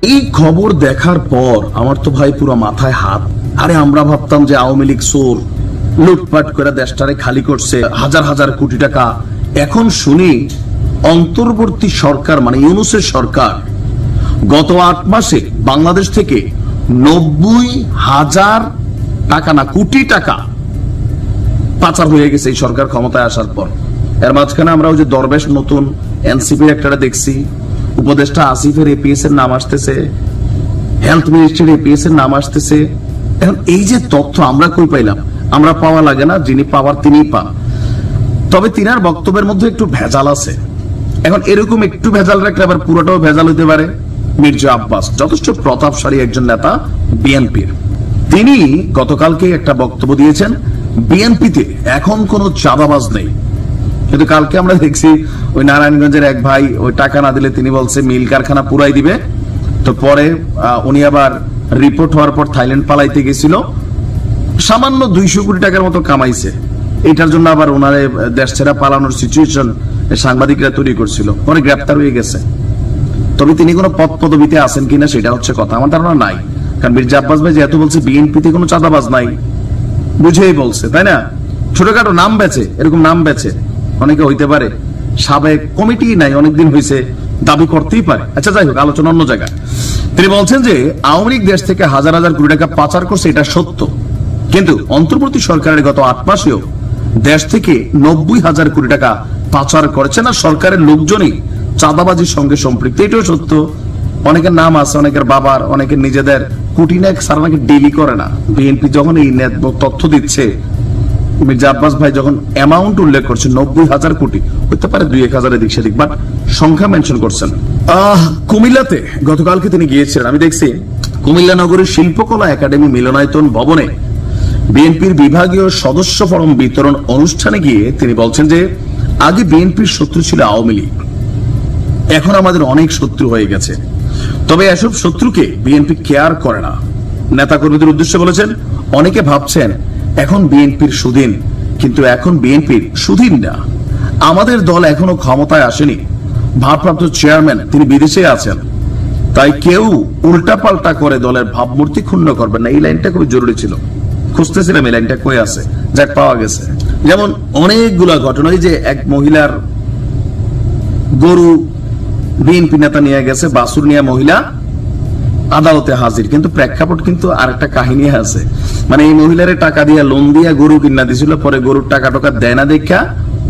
এই খবর দেখার পর আমার তো ভাই পুরো মাথায় হাত। আরে আমরা ভাবতাম যে আওয়ামী লীগ চোর, লুটপাট করে দেশটারে খালি করছে, হাজার হাজার কোটি টাকা। এখন শুনি অন্তর্বর্তী সরকার মানে ইউনূসের সরকার গত 8 মাসে বাংলাদেশ থেকে 90,000 টাকা না কোটি টাকা পাচার হয়ে গেছে এই সরকার ক্ষমতায় আসার পর। এর মাঝখানে আমরা ওই যে দরবেশ নতুন এনসিপির একটা দেখছি, উপদেষ্টা আসিফের এপিএস এর নাম আসতেছে, হেলথ মিনিস্ট্রির এপিএস এর নাম আসতেছে। এখন এই যে তথ্য আমরা কই পাইলাম? আমরা পাওয়া লাগে না, যিনি পাওয়ার তিনিই পান। তবে তিনার বক্তব্যের মধ্যে একটু ভেজাল আছে। এখন এরকম একটু ভেজাল রাখলে আবার পুরোটাও ভেজাল হতে পারে। মির্জা আব্বাস যথেষ্ট প্রতাপশালী একজন নেতা বিএনপির, তিনি গতকালকে একটা বক্তব্য দিয়েছেন বিএনপিতে এখন কোনো চাঁদাবাজ নেই। কিন্তু কালকে আমরা দেখছি ওই নারায়ণগঞ্জের এক ভাই ওই টাকা না দিলে তিনি বলছে মিল কারখানা পুরাই দিবে। তো পরে উনি আবার রিপোর্ট হওয়ার পর থাইল্যান্ড পালাইতে গেছিল, সামান্য 200 কোটি টাকার মতো কামাইছে। এটার জন্য আবার ওনারে দেশ ছেড়া পালানোর সিচুয়েশন সাংবাদিকরা তৈরি করছিল, পরে গ্রেপ্তার হয়ে গেছে। তবে তিনি কোনো পদ পদবিতে আছেন কিনা সেটা হচ্ছে কথা, আমার ধারণা নাই। কারণ মির্জা আব্বাস ভাই যেহেতু বলছে বিএনপিতে কোনো চাঁদাবাজ নাই, বুঝেই বলছে, তাই না? ছোটখাটো নাম বেচে, এরকম নাম বেচে অনেকে হইতে পারে, সাবেক কমিটি নাই, অনেকদিন হয়েছে, দাবি করতেই পারে। আচ্ছা যাই হোক, আলোচনা অন্য জায়গায়। তিনি বলছেন যে আওয়ামী লীগ দেশ থেকে হাজার হাজার কোটি টাকা পাচার করছে, এটা সত্য। কিন্তু অন্তর্বর্তী সরকারের গত 8 মাসেও দেশ থেকে 90,000 কোটি টাকা পাচার করেছে না, সরকারের লোকজনই চাঁদাবাজির সঙ্গে সম্পৃক্ত, এটাও সত্য। অনেকের নাম আছে, অনেকের বাবার, অনেকের নিজেদের, কোটি না সারা নাকি ডেলি করে না। বিএনপি যখন এই তথ্য দিচ্ছে, মির্জা আব্বাস ভাই যখন অ্যামাউন্ট উল্লেখ করছে 90,000 কোটি, হতে পারে 2-1,000 এদিক সেদিক, বাট সংখ্যা মেনশন করছেন। কুমিল্লাতে গতকালকে তিনি গিয়েছিলেন, আমি দেখছি কুমিল্লা নগরের শিল্পকলা একাডেমি মিলনায়তন ভবনে বিএনপির বিভাগীয় সদস্য ফরম বিতরণ অনুষ্ঠানে গিয়ে তিনি বলছেন যে আগে বিএনপির শত্রু ছিল আওয়ামী লীগ, এখন আমাদের অনেক শত্রু হয়ে গেছে। তবে এসব শত্রুকে বিএনপি কেয়ার করে না। নেতাকর্মীদের উদ্দেশ্যে বলেছেন, অনেকে ভাবছেন এখন বিএনপির সুদিন, কিন্তু এখন বিএনপির সুদিন না। আমাদের দল এখনো ক্ষমতায় আসেনি, ভারপ্রাপ্ত চেয়ারম্যান তিনি বিদেশে আছেন, তাই কেউ উল্টাপাল্টা করে দলের ভাবমূর্তি ক্ষুণ্ণ করবেন না। এই লাইনটা খুবই জরুরি ছিল, খুঁজতেছিলাম এই লাইনটা কই আছে, যাক পাওয়া গেছে। যেমন অনেকগুলা ঘটনা, যে এক মহিলার গরু বিএনপি নেতা নিয়ে গেছে, বাসুর নিয়ে মহিলা আদালতে হাজির, কিন্তু প্রেক্ষাপট কিন্তু আরেকটা কাহিনী আছে। মানে এই মহিলারে টাকা দিয়ে লোন দিয়ে গরু কিনা দিছিল, পরে গরুর টাকা টোকা দেয় না দেখা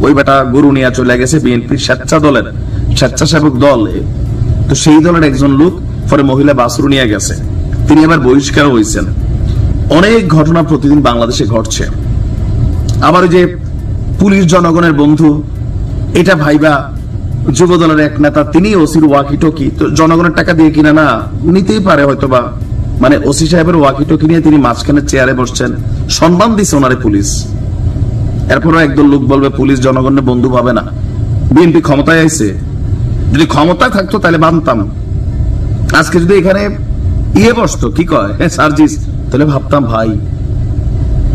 ওই বেটা গরু নিয়ে চলে গেছে বিএনপির স্বেচ্ছাসেবক দল। তো সেই দলের একজন লোক পরে মহিলা বাসুর নিয়ে গেছে, তিনি আবার বহিষ্কার হয়েছেন। অনেক ঘটনা প্রতিদিন বাংলাদেশে ঘটছে। আবার ওই যে পুলিশ জনগণের বন্ধু, এটা ভাইবা যুব দলের এক নেতা, তিনি ওসির ওয়াকি টকি, তো জনগণের টাকা দিয়ে কিনা না নিতেই পারে হয়তোবা, মানে ওসি সাহেবের ওয়াকি টকি নিয়ে তিনি মাঝখানে চেয়ারে বসছেন, সম্মান দিচ্ছে ওনারে পুলিশ। এরপরও একদল লোক বলবে পুলিশ জনগণের বন্ধু ভাবে না। বিএনপি ক্ষমতায় আইছে, যদি ক্ষমতায় থাকতো তাহলে মানতাম। আজকে যদি এখানে বসতো, কি কয় সার্জিস, তাহলে ভাবতাম ভাই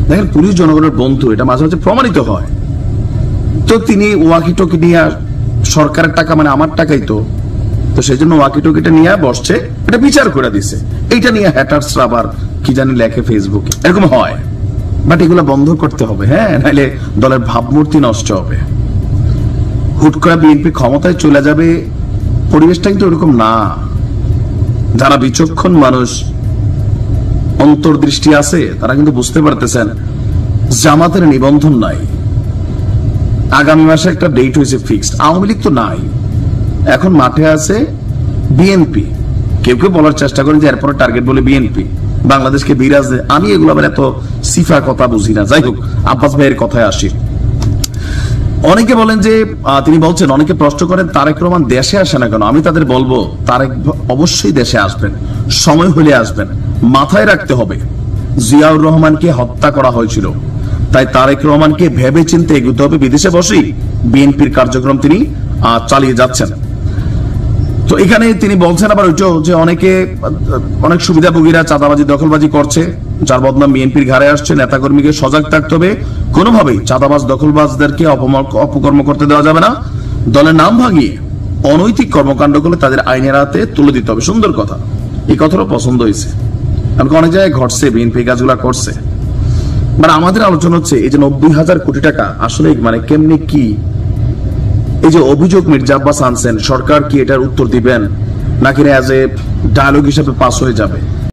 দেখেন পুলিশ জনগণের বন্ধু, এটা মাঝে মাঝে প্রমাণিত হয়। তো তিনি ওয়াকি টকি নিয়ে, সরকারের টাকা মানে আমার টাকাই তো সেই জন্য ওয়াকি টকিটা নিয়ে বসছে, এটা বিচার করে দিছে। এইটা নিয়ে হ্যাটার্সরা আবার কি জানি লেখে ফেসবুকে, এরকম হয়। বাট এগুলো বন্ধ করতে হবে, হ্যাঁ, নাহলে দলের ভাবমূর্তি নষ্ট হবে। হুট করে বিএনপি ক্ষমতায় চলে যাবে, পরিবেশটা কিন্তু ওরকম না। যারা বিচক্ষণ মানুষ, অন্তর্দৃষ্টি আছে, তারা কিন্তু বুঝতে পারতেছেন জামাতের নিবন্ধন নাই, আগামী মাসে একটা ডেট হয়েছে ফিক্সড, আওয়ামী লীগ তো নাই, এখন মাঠে আছে বিএনপি। কেউ কেউ বলার চেষ্টা করেন যে এরপরে টার্গেট বলে বিএনপি বাংলাদেশকে বিরাজ দেয়। আমি এগুলো আবার এত সিফা কথা বুঝি না। যাই হোক, আব্বাস ভাইয়ের কথায় আসি। অনেকে বলেন যে তিনি বলছেন, অনেকে প্রশ্ন করেন তারেক রহমান দেশে আসে না কেন। আমি তাদের বলবো তারেক অবশ্যই দেশে আসবেন, সময় হলে আসবেন। মাথায় রাখতে হবে জিয়াউর রহমানকে হত্যা করা হয়েছিল, তাই তারেক রহমানকে ভেবে চিন্তে এগোতে হবে। বিদেশে বসেই বিএনপির কার্যক্রম তিনি চালিয়ে যাচ্ছেন। তো এখানে তিনি বলছেন আবার ওইটাও যে অনেক সুবিধাভোগীরা চাঁদাবাজি দখলবাজি করছে, যার বদনাম বিএনপির ঘাড়ে আসছে। নেতাকর্মীকে সজাগ থাকতে হবে, কোনোভাবেই চাঁদাবাজ দখলবাজদেরকে অপকর্ম করতে দেওয়া যাবে না। দলের নাম ভাঙিয়ে অনৈতিক কর্মকাণ্ড করলে তাদের আইনের হাতে তুলে দিতে হবে। সুন্দর কথা। এই কথাটা পছন্দ হয়েছে। আমাকে অনেক জায়গায় ঘটছে, বিএনপি কাজগুলা করছে। মানে আমাদের আলোচনা হচ্ছে এই যে 90,000 কোটি টাকা আসলে মানে কেমনি কি, এই যে অভিযোগ মির্জা আব্বাস আনছেন, সরকার কি এটার উত্তর দিবেন নাকি অ্যাজ এ ডায়ালগ হিসাবে পাস হয়ে যাবে?